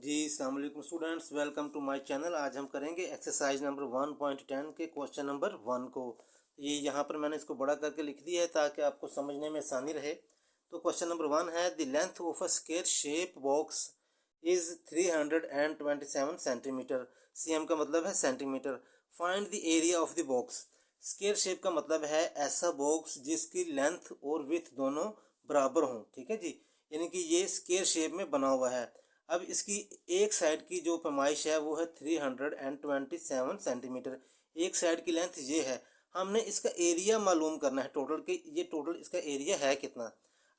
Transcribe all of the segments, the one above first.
जी अस्सलाम वालेकुम students, welcome to my channel. आज हम करेंगे एक्सरसाइज नंबर 1.10 के क्वेश्चन नंबर 1 को। ये यहाँ पर मैंने इसको बड़ा करके लिख दिया है ताकि आपको समझने में आसानी रहे। तो क्वेश्चन नंबर 1 है, the length of a square shape box is 327 centimetre. cm का मतलब है centimetre. Find the area of the box. Square shape का मतलब है ऐसा बॉक्स जिसकी लेंथ और विड्थ दोनों बराबर हों। ठीक है जी, यानी कि ये स्क्वायर शेप में बना हुआ है। अब इसकी एक साइड की जो पैमाइश है वो है 327 सेंटीमीटर। एक साइड की लेंथ ये है। हमने इसका एरिया मालूम करना है टोटल के, ये टोटल इसका एरिया है कितना।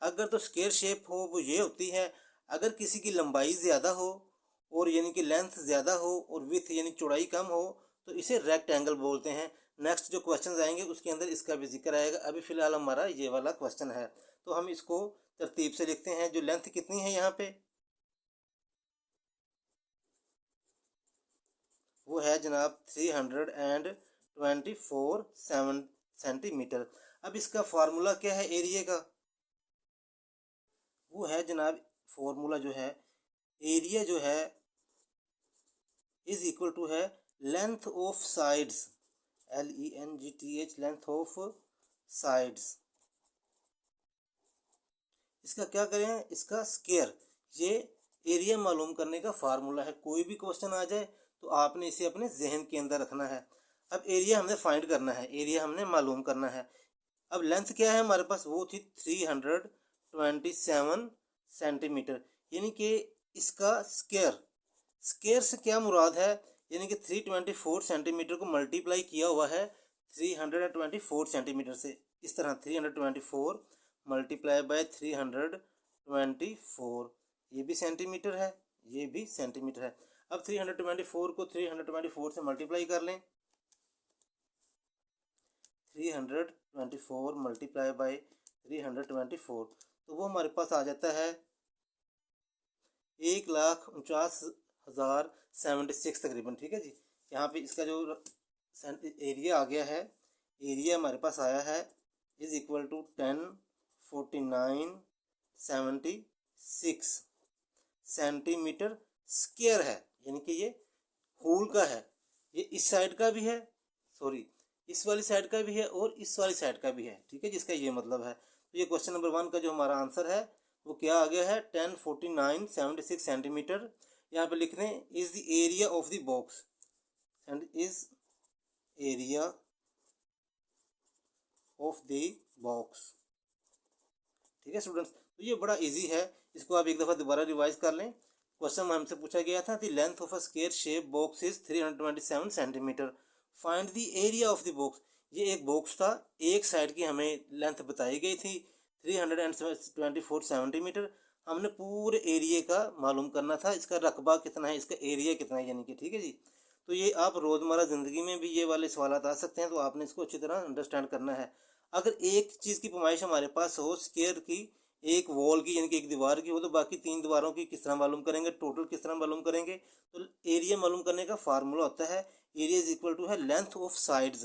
अगर तो स्क्वायर शेप हो वो ये होती है, अगर किसी की लंबाई ज़्यादा हो और यानी कि लेंथ ज़्यादा हो और विथ यानी चौड़ाई कम हो तो इसे रेक्टेंगल बोलते हैं। नेक्स्ट जो क्वेश्चन आएंगे उसके अंदर इसका भी जिक्र आएगा। अभी फ़िलहाल हमारा ये वाला क्वेश्चन है, तो हम इसको तरतीब से लिखते हैं। जो लेंथ कितनी है यहाँ पे, वो है जनाब 324 सेंटीमीटर। अब इसका फार्मूला क्या है एरिया का, वो है जनाब, फार्मूला जो है एरिया जो है इज इक्वल टू है length of sides, LENGTH, length of sides. इसका क्या करें, इसका स्क्वायर। ये एरिया मालूम करने का फार्मूला है। कोई भी क्वेश्चन आ जाए तो आपने इसे अपने जहन के अंदर रखना है। अब एरिया हमने फाइंड करना है, एरिया हमने मालूम करना है। अब लेंथ क्या है हमारे पास, वो थी 327 सेंटीमीटर, यानी कि इसका स्क्वायर। स्क्वायर से क्या मुराद है, यानी कि 324 सेंटीमीटर को मल्टीप्लाई किया हुआ है 324 सेंटीमीटर से। इस तरह 324 मल्टीप्लाई बाय 324, ये भी सेंटीमीटर है, ये भी सेंटीमीटर है। अब 324 को 324 से मल्टीप्लाई कर लें। 324 मल्टीप्लाई बाई 324, तो वो हमारे पास आ जाता है 1,49,076 तकरीबन। ठीक है जी, यहाँ पे इसका जो एरिया आ गया है, एरिया हमारे पास आया है is equal to 1049.76 centimetre square है, यानी कि ये होल का है। ये इस साइड का भी है, सॉरी इस वाली साइड का भी है और इस वाली साइड का भी है। ठीक है, जिसका ये मतलब है। तो ये क्वेश्चन नंबर 1 का जो हमारा आंसर है वो क्या आ गया है, 1049.76 सेंटीमीटर। यहाँ पे लिख दें is the area of the box and is area of the box. ठीक है स्टूडेंट्स, तो ये बड़ा इजी है, इसको आप एक दफ़ा दोबारा रिवाइज कर लें। क्वेश्चन हमसे पूछा गया था, the length of a square shape box is 327 centimetre. Find the area of the box. ये एक बॉक्स था, एक साइड की हमें लेंथ बताई गई थी 324 सेंटीमीटर। हमने पूरे एरिया का मालूम करना था, इसका रकबा कितना है, इसका एरिया कितना है, यानी कि ठीक है जी। तो ये आप रोज़मर्रा ज़िंदगी में भी ये वाले सवाल आ सकते हैं, तो आपने इसको अच्छी तरह अंडरस्टैंड करना है। अगर एक चीज़ की पैमाइश हमारे पास हो स्क्वायर की, एक वॉल की यानी कि एक दीवार की हो, तो बाकी 3 दीवारों की किस तरह मालूम करेंगे, टोटल किस तरह मालूम करेंगे। तो एरिया मालूम करने का फार्मूला होता है एरिया इज इक्वल टू है लेंथ ऑफ साइड्स।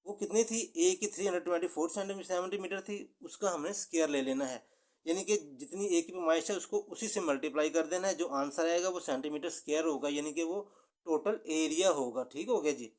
वो कितनी थी, ए की 324 सेंटीमीटर थी, उसका हमें स्क्वायर ले लेना है, यानी कि जितनी ए की पैमाइश है उसको उसी से मल्टीप्लाई कर देना है। जो आंसर आएगा वो सेंटीमीटर स्क्वायर होगा, यानी कि वो टोटल एरिया होगा। ठीक हो गया जी।